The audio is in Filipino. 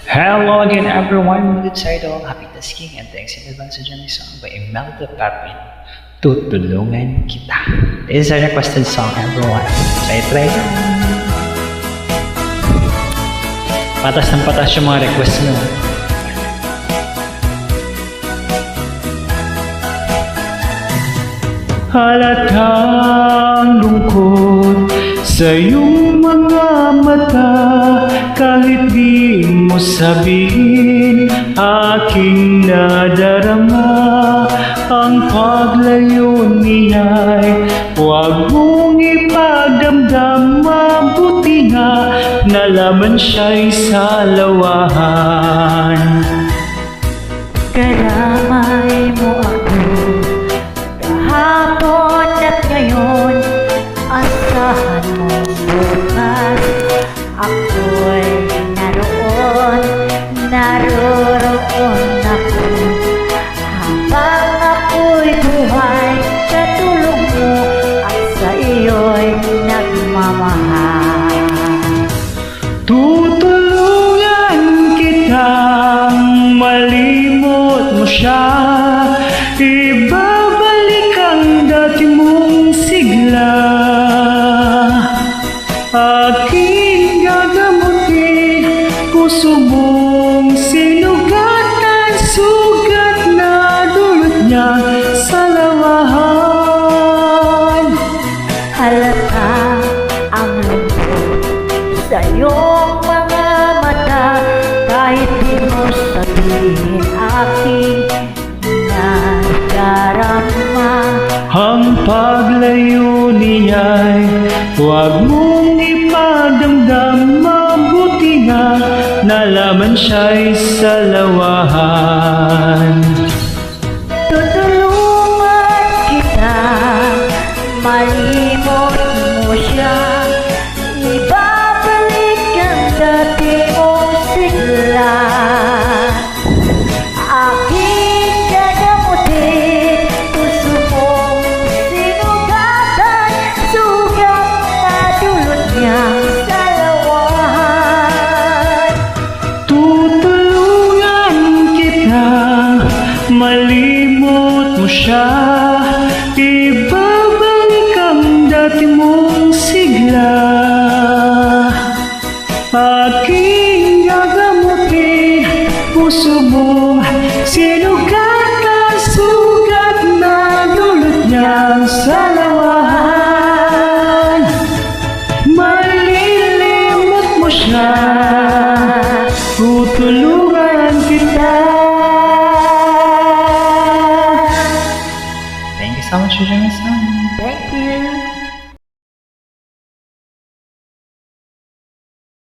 Hello again everyone, it's Idol, Happy Tasking, and thanks in advance sa dyan song by Imelda Papin, Tutulungan Kita. This is a requested song everyone, so try it. Patas ng patas yung mga request nyo. Halatang lungkot sa iyong mga mata, kahit di mo sabihin, aking nadarama. Ang paglayo niya'y huwag mong ipagdamdam. Mabuti nga nalaman siya'y salawahan. Kalamay mo ako kahapon at ngayon, asahan mo bukas ako'y naroroon ako. Habang ako'y buhay, katulong mo at sa iyo'y nagmamahal. Tutulungan kitang malimot mo siya, ibabalik ang dati mong sigla. Aking gagamutin, puso mong sinugatan, sugat na dulot niya sa lawahan. Halata ang lungkot sa iyong mga mata, kahit di mo sabihin aking nadarama. Ang paglayo niya'y huwag mong ipadamdam. Mabuti nga nalaman siya'y salawahan. Tutulungan kita, malimot mo siya, ibabalik ang dati mong sigla. Aking gagamutin, puso mong sinugatan, sugat na dulot niyang salawahan. Tutulungan kita, malimot mo siya, ibabalik ang dati mong sigla. Aking gagamutin, puso mong sinugatan, sugat na dulot niyang salawahan. Malilimot mo siya, tutulungan kita. Thank you so much for joining us. Thank you.